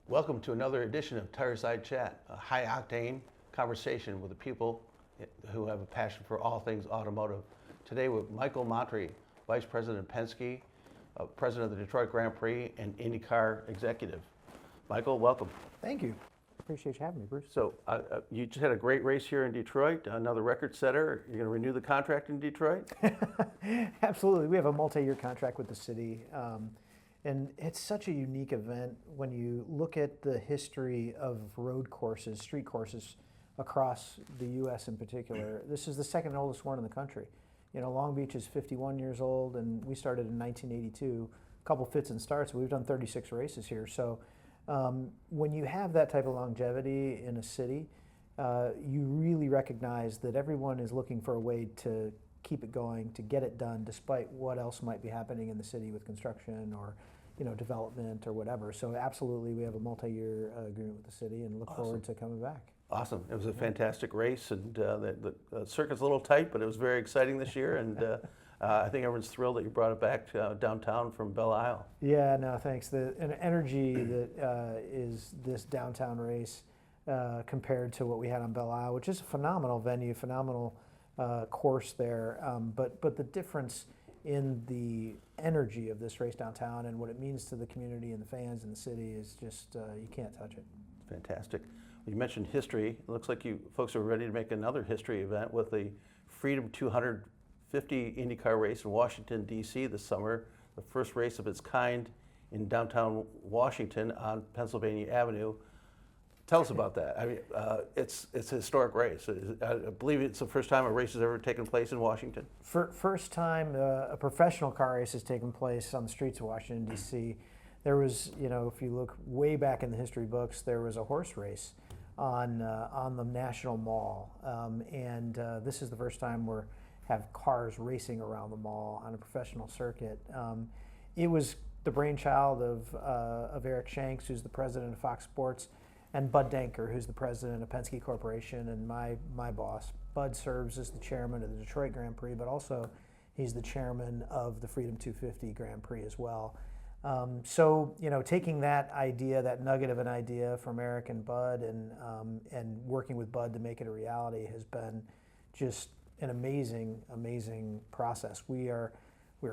Welcome to another edition of Tire Side Chat, a high-octane conversation with the people who have a passion for all things automotive. Today with Michael Montri, Vice President of Penske, President of the Detroit Grand Prix, and IndyCar Executive. Michael, welcome. Thank you. Appreciate you having me, Bruce. So you just had a great race here in Detroit, another record setter. You're going to renew the contract in Detroit? Absolutely. We have a multi-year contract with the city. And it's such a unique event when you look at the history of road courses, street courses across the U.S. in particular. This is the second oldest one in the country. You know, Long Beach is 51 years old, and we started in 1982. A couple fits and starts. We've done 36 races here. So when you have that type of longevity in a city, you really recognize that everyone is looking for a way to keep it going, to get it done, despite what else might be happening in the city with construction or development or whatever. So absolutely, we have a multi-year agreement with the city and look forward to coming back. Awesome. It was a fantastic race, and the circuit's a little tight, but it was very exciting this year, and I think everyone's thrilled that you brought it back downtown from Belle Isle. Yeah, no, thanks. The energy that is this downtown race compared to what we had on Belle Isle, which is a phenomenal venue, phenomenal course there, but the difference in the energy of this race downtown and what it means to the community and the fans in the city is just, you can't touch it. Fantastic. You mentioned history. It looks like you folks are ready to make another history event with the Freedom 250 IndyCar race in Washington, D.C. this summer, the first race of its kind in downtown Washington on Pennsylvania Avenue. Tell us about that. I mean, it's a historic race. I believe it's the first time a race has ever taken place in Washington. First time a professional car race has taken place on the streets of Washington, D.C. There was, if you look way back in the history books, there was a horse race on the National Mall, and this is the first time we have cars racing around the mall on a professional circuit. It was the brainchild of Eric Shanks, who's the president of Fox Sports, and Bud Denker, who's the president of Penske Corporation and my boss. Bud serves as the chairman of the Detroit Grand Prix, but also he's the chairman of the Freedom 250 Grand Prix as well. So, taking that idea, that nugget of an idea from Eric and Bud and working with Bud to make it a reality has been just an amazing process. We are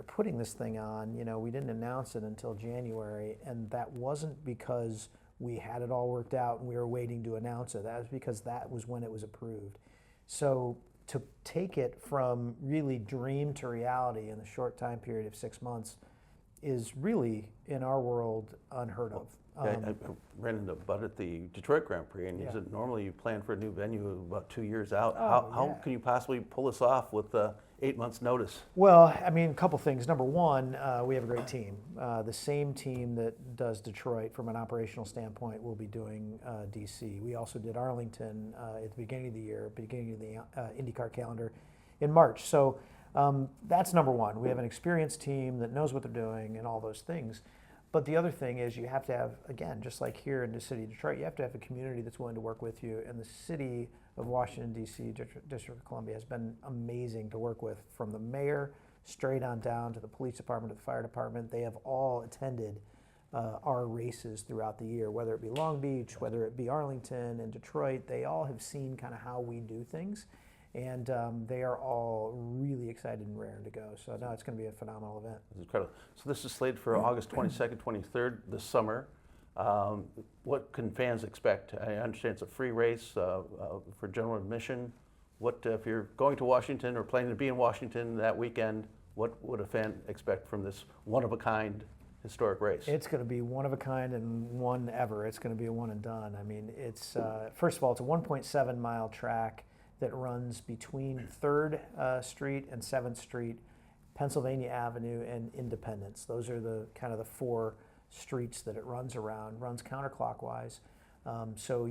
putting this thing on, we didn't announce it until January, and that wasn't because we had it all worked out and we were waiting to announce it. That was because that was when it was approved. So to take it from really dream to reality in the short time period of 6 months is really, in our world, unheard of. I ran into Bud at the Detroit Grand Prix, and he said normally you plan for a new venue about 2 years out. How can you possibly pull this off with 8 months' notice? Well, I mean, a couple things. Number one, we have a great team. The same team that does Detroit from an operational standpoint will be doing DC. We also did Arlington at the beginning of the year, beginning of the IndyCar calendar in March. So that's number one. We have an experienced team that knows what they're doing and all those things. But the other thing is you have to have, again, just like here in the city of Detroit, you have to have a community that's willing to work with you. And the city of Washington, D.C., District of Columbia has been amazing to work with, from the mayor straight on down to the police department, to the fire department. They have all attended our races throughout the year, whether it be Long Beach, whether it be Arlington and Detroit. They all have seen kind of how we do things. And they are all really excited and raring to go. So no, it's going to be a phenomenal event. It's incredible. So this is slated for August 22nd, 23rd this summer. What can fans expect? I understand it's a free race for general admission. What if you're going to Washington or planning to be in Washington that weekend? What would a fan expect from this one-of-a-kind historic race? It's going to be one of a kind and one ever. It's going to be a one and done. I mean, it's first of all, it's a 1.7 mile track that runs between 3rd Street and 7th Street, Pennsylvania Avenue, and Independence. Those are the kind of the four streets that it runs around. Runs counterclockwise. So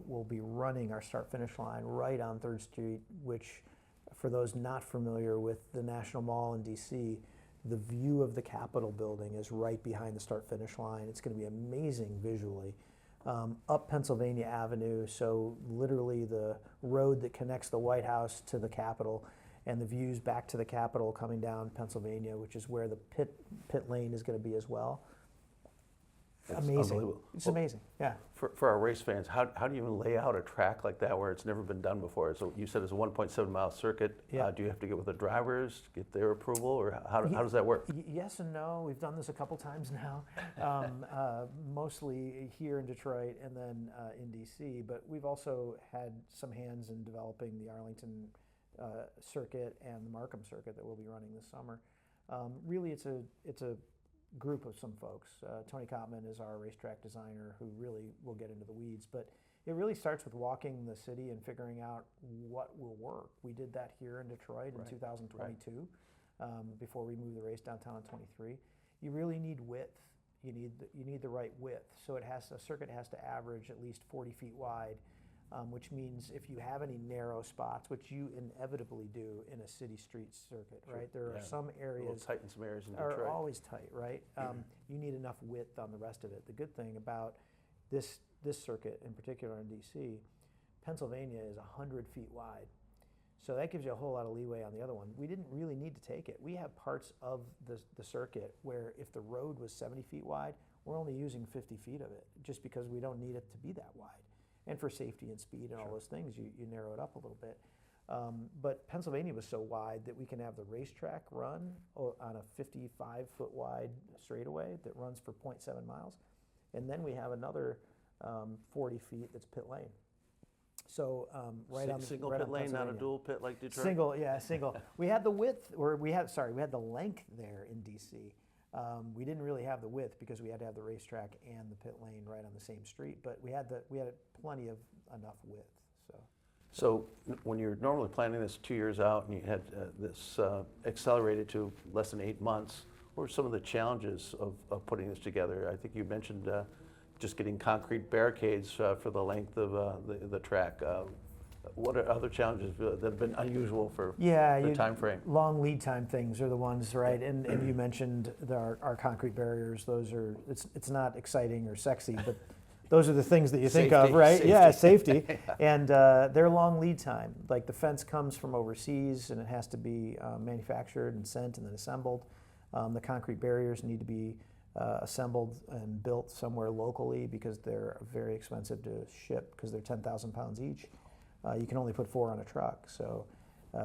we'll be running our start-finish line right on 3rd Street, which, for those not familiar with the National Mall in DC, the view of the Capitol building is right behind the start-finish line. It's going to be amazing visually. Up Pennsylvania Avenue, so literally the road that connects the White House to the Capitol, and the views back to the Capitol coming down Pennsylvania, which is where the pit lane is going to be as well. amazing. Unbelievable. It's Well, amazing. Yeah. For our race fans, how do you even lay out a track like that where it's never been done before? So you said it's a 1.7-mile circuit. Yeah. Do you have to get with the drivers, get their approval, or how does that work? Yes and no. We've done this a couple times now, mostly here in Detroit and then in DC. But we've also had some hands in developing the Arlington circuit and the Markham circuit that we'll be running this summer. Really, it's a group of some folks. Tony Kottman is our racetrack designer, who really will get into the weeds. But it really starts with walking the city and figuring out what will work. We did that here in Detroit in 2022, before we moved the race downtown in 23. You really need width. You need the right width. So a circuit has to average at least 40 feet wide, which means if you have any narrow spots, which you inevitably do in a city street circuit, right? There are some areas tight in some areas in Detroit. are always tight, right? You need enough width on the rest of it. The good thing about this circuit, in particular in DC, Pennsylvania is 100 feet wide. So that gives you a whole lot of leeway on the other one. We didn't really need to take it. We have parts of the circuit where if the road was 70 feet wide, we're only using 50 feet of it, just because we don't need it to be that wide. And for safety and speed and all those things, you narrow it up a little bit. But Pennsylvania was so wide that we can have the racetrack run on a 55-foot wide straightaway that runs for 0.7 miles. And then we have another 40 feet that's pit lane. So single right pit on lane, not a Pennsylvania. dual pit like Detroit? Single. We had the width, we had the length there in DC. We didn't really have the width because we had to have the racetrack and the pit lane right on the same street, but we had plenty of enough width. So when you're normally planning this 2 years out and you had this accelerated to less than 8 months, what were some of the challenges of putting this together? I think you mentioned just getting concrete barricades for the length of the track. What are other challenges that have been unusual for the time frame? Long lead time things are the ones, right? And you mentioned our concrete barriers. Those are, it's not exciting or sexy, but those are the things that you think of, right? Safety. Yeah, safety. And they're long lead time. Like the fence comes from overseas and it has to be manufactured and sent and then assembled. The concrete barriers need to be assembled and built somewhere locally because they're very expensive to ship because they're 10,000 pounds each. You can only put 4 on a truck, so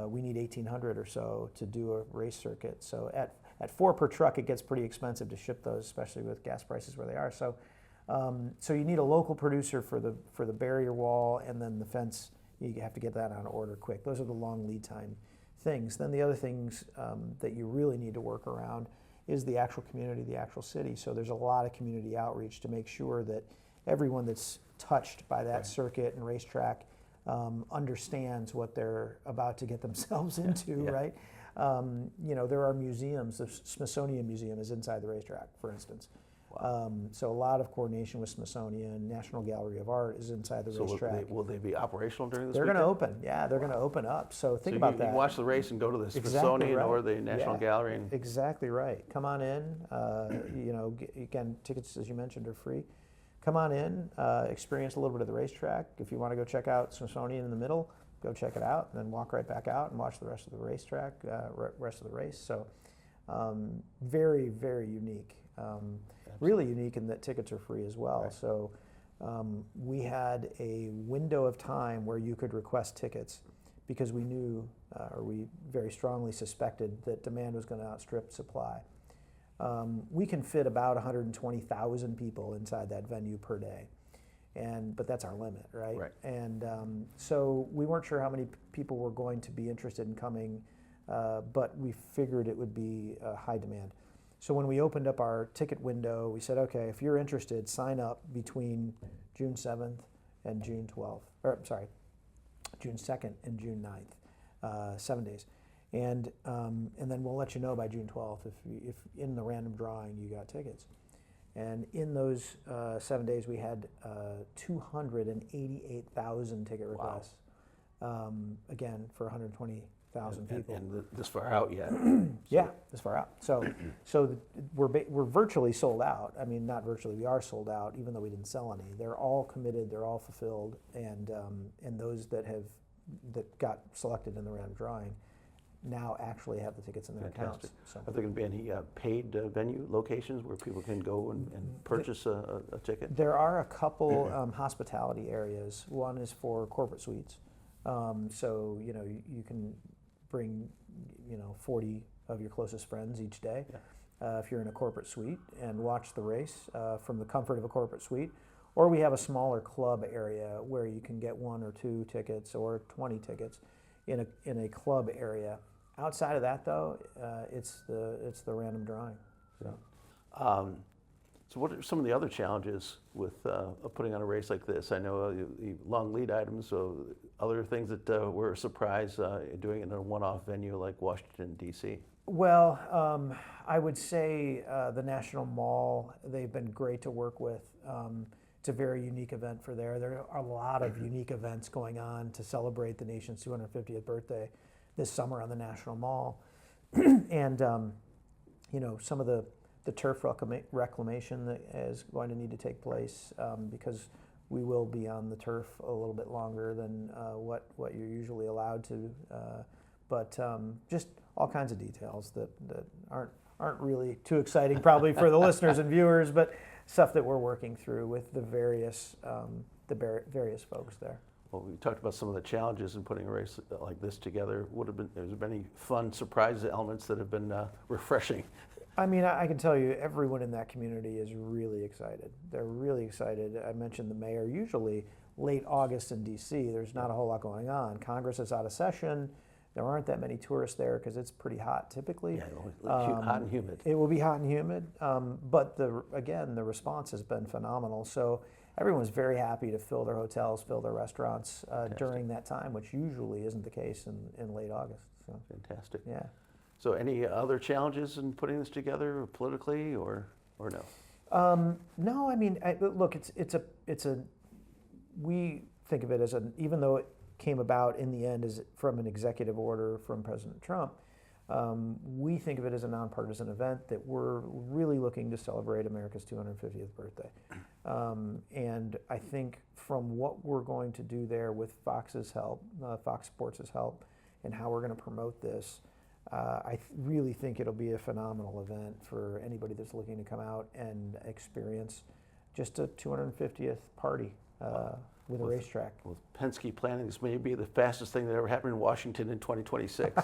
we need 1,800 or so to do a race circuit. So at 4 per truck, it gets pretty expensive to ship those, especially with gas prices where they are. So you need a local producer for the barrier wall, and then the fence. You have to get that on order quick. Those are the long lead time things. Then the other things that you really need to work around is the actual community, the actual city. So there's a lot of community outreach to make sure that everyone that's touched by that circuit and racetrack understands what they're about to get themselves into, right? There are museums. The Smithsonian Museum is inside the racetrack, for instance. Wow. So a lot of coordination with Smithsonian. National Gallery of Art is inside the racetrack. Will they be operational during this They're weekend? going to open. Yeah, they're going to open up. So think about that. You watch the race and go to the Smithsonian or the National Gallery. And exactly right. Come on in. Again, tickets, as you mentioned, are free. Come on in, experience a little bit of the racetrack. If you want to go check out Smithsonian in the middle, go check it out, and then walk right back out and watch the rest of the racetrack, rest of the race. So very, very unique. Really unique in that tickets are free as well. Right. So we had a window of time where you could request tickets because we knew, or we very strongly suspected that demand was going to outstrip supply. We can fit about 120,000 people inside that venue per day, but that's our limit, right? And so we weren't sure how many people were going to be interested in coming, but we figured it would be high demand. So when we opened up our ticket window, we said, okay, if you're interested, sign up between June 7th and June 12th, or sorry, June 2nd and June 9th, 7 days. And then we'll let you know by June 12th if in the random drawing you got tickets. And in those 7 days, we had 288,000 ticket requests. Wow. Again, for 120,000 people. And this far out yet? Yeah, this far out. So we're virtually sold out. I mean, not virtually. We are sold out, even though we didn't sell any. They're all committed. They're all fulfilled. And those that got selected in the random drawing, now actually have the tickets in their Fantastic. accounts. So. Are there going to be any paid venue locations where people can go and purchase a ticket? There are a couple hospitality areas. One is for corporate suites. So, you can bring, 40 of your closest friends each day. Yeah. If you're in a corporate suite and watch the race from the comfort of a corporate suite. Or we have a smaller club area where you can get 1 or 2 tickets or 20 tickets in a club area. Outside of that, though, it's the random drawing. So. So what are some of the other challenges with putting on a race like this? I know the long lead items, so other things that were a surprise doing it in a one-off venue like Washington, D.C. Well, I would say the National Mall, they've been great to work with. It's a very unique event for there. There are a lot of unique events going on to celebrate the nation's 250th birthday this summer on the National Mall. And, some of the turf reclamation that is going to need to take place because we will be on the turf a little bit longer than what you're usually allowed to. But just all kinds of details that aren't really too exciting probably for the listeners and viewers, but stuff that we're working through with the various folks there. Well, we talked about some of the challenges in putting a race like this together. Has there been any fun surprise elements that have been refreshing? I mean, I can tell you everyone in that community is really excited. They're really excited. I mentioned the mayor. Usually late August in D.C., there's not a whole lot going on. Congress is out of session. There aren't that many tourists there because it's pretty hot typically. Yeah, hot and humid. It will be hot and humid, but the response has been phenomenal. So everyone's very happy to fill their hotels, fill their restaurants during that time, which usually isn't the case in late August. So. Fantastic. Yeah. So any other challenges in putting this together politically or no? No, I mean, look, we think of it as even though it came about in the end as from an executive order from President Trump, we think of it as a nonpartisan event that we're really looking to celebrate America's 250th birthday. And I think from what we're going to do there with Fox's help, Fox Sports' help, and how we're going to promote this, I really think it'll be a phenomenal event for anybody that's looking to come out and experience just a 250th party with a racetrack. With Penske planning, this may be the fastest thing that ever happened in Washington in 2026.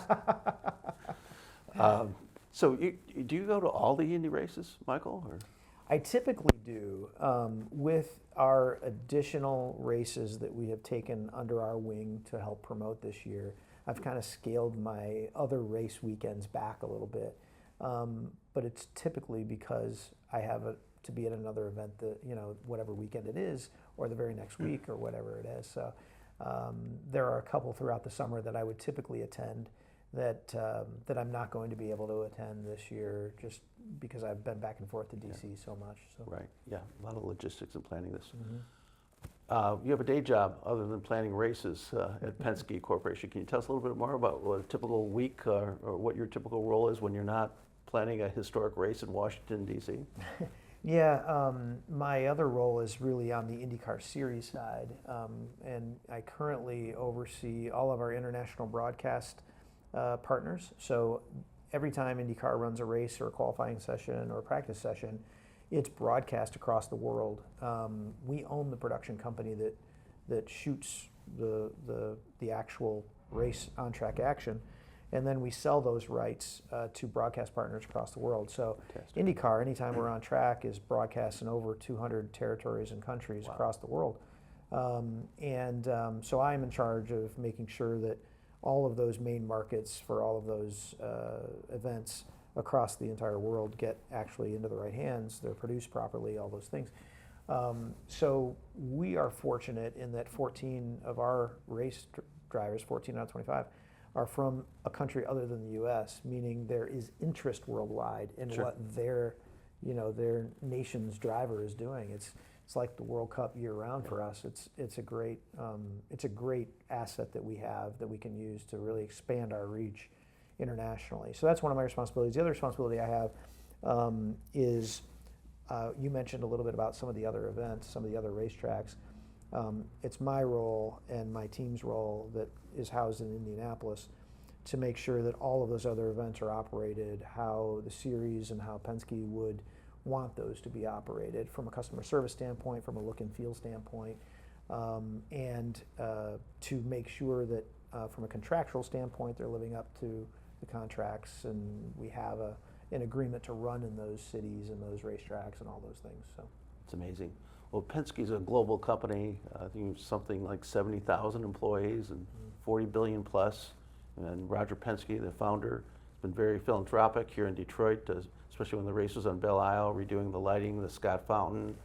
So do you go to all the Indy races, Michael? Or? I typically do. With our additional races that we have taken under our wing to help promote this year, I've kind of scaled my other race weekends back a little bit. But it's typically because I have to be at another event that, whatever weekend it is, or the very next week, or whatever it is. So there are a couple throughout the summer that I would typically attend that I'm not going to be able to attend this year just because I've been back and forth to DC so much. So. Right, yeah, a lot of logistics in planning this. You have a day job other than planning races at Penske Corporation. Can you tell us a little bit more about what a typical week or what your typical role is when you're not planning a historic race in Washington, D.C.? Yeah, my other role is really on the IndyCar series side, and I currently oversee all of our international broadcast partners. So every time IndyCar runs a race or a qualifying session or a practice session, it's broadcast across the world. We own the production company that shoots the actual race on-track action, and then we sell those rights to broadcast partners across the world. So Fantastic. IndyCar, anytime we're on track, is broadcast in over 200 territories and countries across the world. So I'm in charge of making sure that all of those main markets for all of those events across the entire world get actually into the right hands. They're produced properly, all those things. So we are fortunate in that 14 of our race drivers, 14 out of 25, are from a country other than the U.S., meaning there is interest worldwide in what their nation's driver is doing. It's like the World Cup year-round for us. It's a great asset that we have that we can use to really expand our reach internationally. So that's one of my responsibilities. The other responsibility I have is you mentioned a little bit about some of the other events, some of the other racetracks. It's my role and my team's role that is housed in Indianapolis to make sure that all of those other events are operated how the series and how Penske would want those to be operated from a customer service standpoint, from a look and feel standpoint, and to make sure that from a contractual standpoint they're living up to the contracts, and we have an agreement to run in those cities and those racetracks and all those things. So it's amazing. Well, Penske's a global company. I think it's something like 70,000 employees and 40 billion plus. And Roger Penske, the founder, has been very philanthropic here in Detroit, especially when the race was on Belle Isle, redoing the lighting, the Scott Fountain,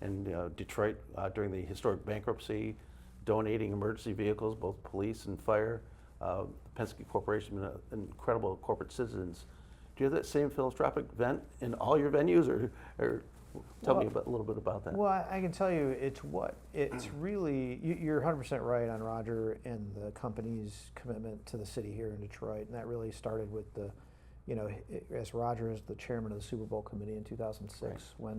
and Detroit during the historic bankruptcy, donating emergency vehicles, both police and fire. Penske Corporation has been incredible corporate citizens. Do you have that same philanthropic bent in all your venues, or tell me a little bit about that? Well, I can tell you it's really, you're 100% right on Roger and the company's commitment to the city here in Detroit, and that really started with as Roger is the chairman of the Super Bowl committee in 2006, right,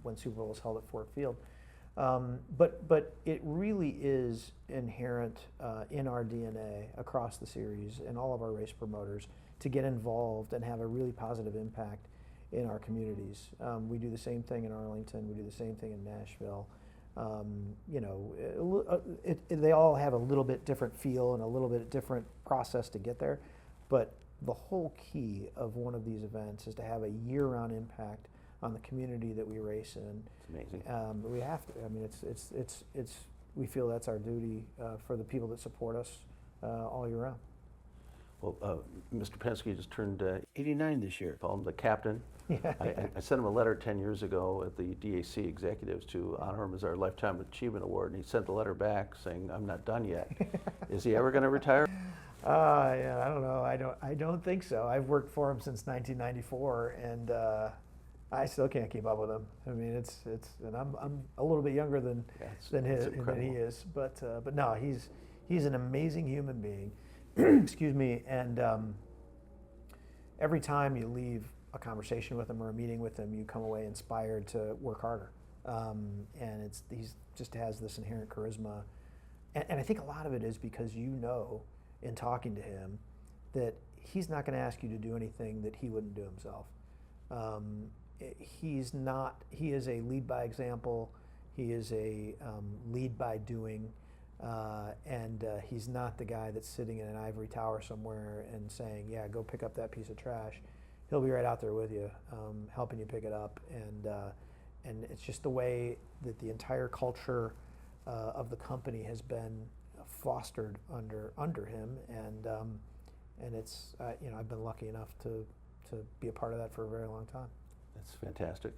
when Super Bowl was held at Ford Field. But it really is inherent in our DNA across the series and all of our race promoters to get involved and have a really positive impact in our communities. We do the same thing in Arlington. We do the same thing in Nashville. They all have a little bit different feel and a little bit different process to get there, but the whole key of one of these events is to have a year-round impact on the community that we race in. It's amazing. We have to. I mean, we feel that's our duty for the people that support us all year round. Well, Mr. Penske just turned 89 this year. Call him the captain. Yeah. I sent him a letter 10 years ago at the DAC executives to honor him as our Lifetime Achievement Award, and he sent the letter back saying, "I'm not done yet." Is he ever going to retire? Yeah, I don't know. I don't think so. I've worked for him since 1994, and I still can't keep up with him. I mean, and I'm a little bit younger than he is, but no, he's an amazing human being. Excuse me. And every time you leave a conversation with him or a meeting with him, you come away inspired to work harder. And he's just has this inherent charisma, and I think a lot of it is because in talking to him, that he's not going to ask you to do anything that he wouldn't do himself. He is a lead by example. He is a lead by doing. And he's not the guy that's sitting in an ivory tower somewhere and saying, "Yeah, go pick up that piece of trash." He'll be right out there with you, helping you pick it up. And it's just the way that the entire culture of the company has been fostered under him. And it's I've been lucky enough to be a part of that for a very long time. That's fantastic.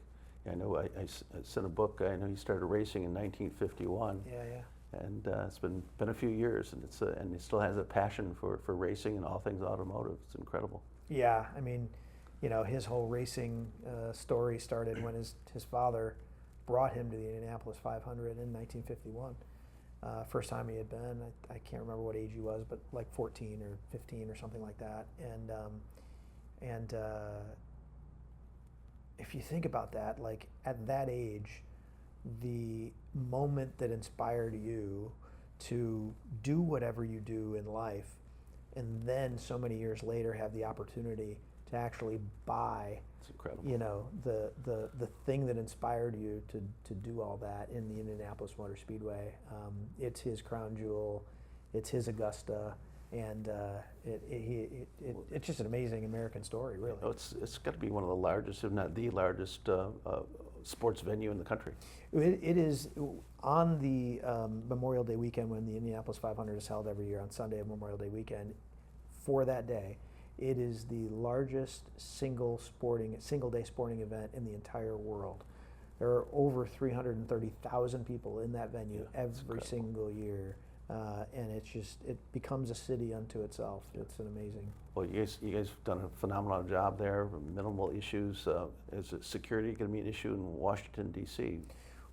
Yeah, I know. I sent a book. I know he started racing in 1951. Yeah. And it's been a few years, and and he still has a passion for racing and all things automotive. It's incredible. Yeah, I mean, his whole racing story started when his father brought him to the Indianapolis 500 in 1951. First time he had been, I can't remember what age he was, but like 14 or 15 or something like that. And if you think about that, like at that age, the moment that inspired you to do whatever you do in life, and then so many years later have the opportunity to actually buy, it's incredible. The thing that inspired you to do all that in the Indianapolis Motor Speedway. It's his crown jewel, it's his Augusta, and it's just an amazing American story, really. It's got to be one of the largest, if not the largest, sports venue in the country. It is on the Memorial Day weekend when the Indianapolis 500 is held every year on Sunday of Memorial Day weekend. For that day, it is the largest single day sporting event in the entire world. There are over 330,000 people in that venue every single year. And it becomes a city unto itself. It's an amazing. Well, you guys have done a phenomenal job there. Minimal issues. Is security going to be an issue in Washington, D.C.?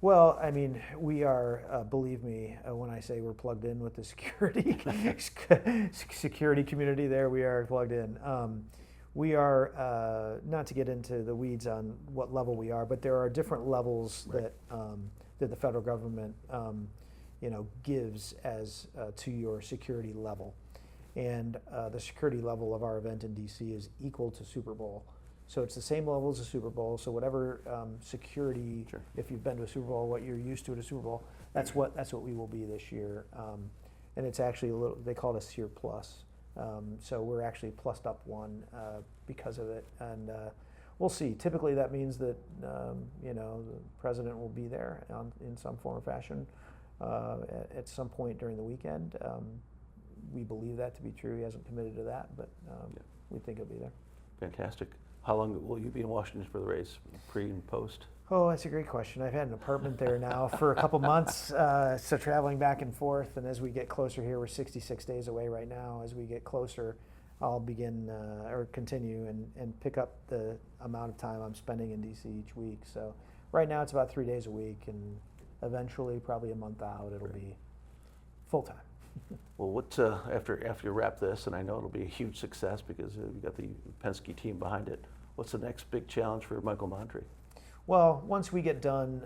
Well, I mean, we are. Believe me, when I say we're plugged in with the security community, there we are plugged in. We are not to get into the weeds on what level we are, but there are different levels that the federal government gives as to your security level, and the security level of our event in DC is equal to Super Bowl. So it's the same level as a Super Bowl. So whatever security, Sure. if you've been to a Super Bowl, what you're used to at a Super Bowl, that's what we will be this year. And it's actually a little, they call it a SEER Plus. So we're actually plussed up one because of it. And we'll see. Typically that means that, you know, the president will be there in some form or fashion at some point during the weekend. We believe that to be true. He hasn't committed to that, but we think he'll be there. Fantastic. How long will you be in Washington for the race, pre and post? Oh, that's a great question. I've had an apartment there now for a couple months, so traveling back and forth. And as we get closer here, we're 66 days away right now. As we get closer, I'll begin or continue and pick up the amount of time I'm spending in DC each week. So right now it's about 3 days a week, and eventually, probably a month out, it'll be full time. Well, what after you wrap this, and I know it'll be a huge success because you've got the Penske team behind it. What's the next big challenge for Michael Montri? Well, once we get done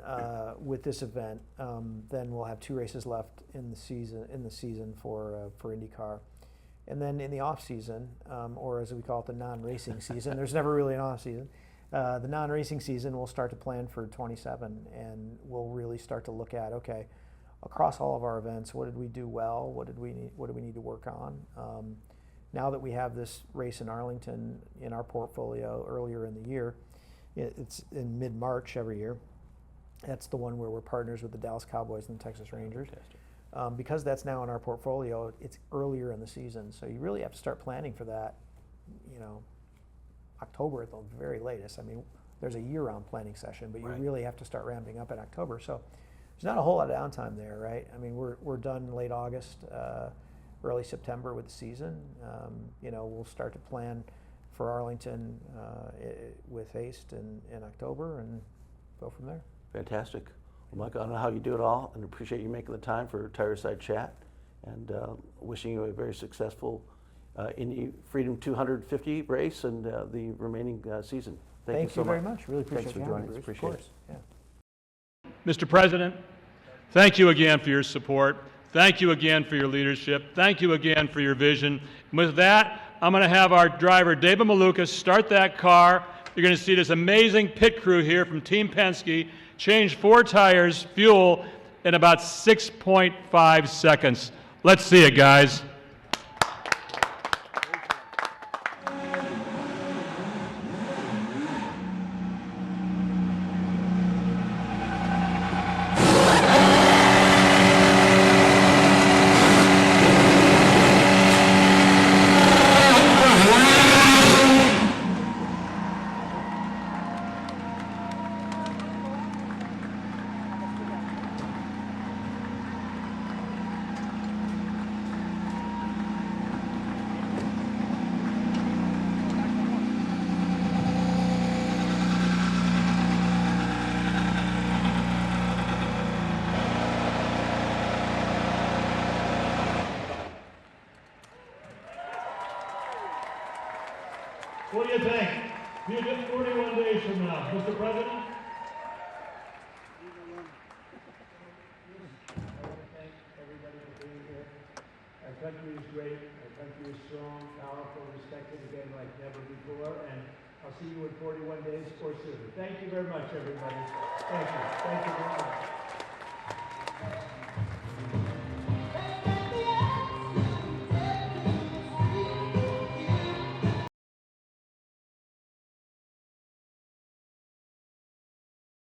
with this event, then we'll have 2 races left in the season for IndyCar, and then in the off season, or as we call it, the non-racing season. There's never really an off season. The non-racing season, we'll start to plan for 27, and we'll really start to look at, okay, across all of our events, what did we do well? What do we need to work on? Now that we have this race in Arlington in our portfolio earlier in the year, it's in mid-March every year. That's the one where we're partners with the Dallas Cowboys and the Texas Rangers. Because that's now in our portfolio, it's earlier in the season, so you really have to start planning for that, you know, October at the very latest. I mean, there's a year-round planning session, but you really have to start ramping up in October. So there's not a whole lot of downtime there, right? I mean, we're done late August, early September with the season. You know, we'll start to plan for Arlington with haste in October and go from there. Fantastic. Well, Mike, I don't know how you do it all, and appreciate you making the time for Tire Side Chat, and wishing you a very successful Indy Freedom 250 race and the remaining season. Thank you so very much. Really appreciate Thanks for you joining having us. me, Bruce. Appreciate it. Yeah. Mr. President, thank you again for your support. Thank you again for your leadership. Thank you again for your vision. And with that, I'm going to have our driver, David Malukas, start that car. You're going to see this amazing pit crew here from Team Penske change 4 tires, fuel, in about 6.5 seconds. Let's see it, guys. What do you think? You get 41 days from now, Mr. President? I want to thank everybody for being here. Our country is great. Our country is strong, powerful, respected again like never before. And I'll see you in 41 days or sooner. Thank you very much, everybody. Thank you. Thank you very much.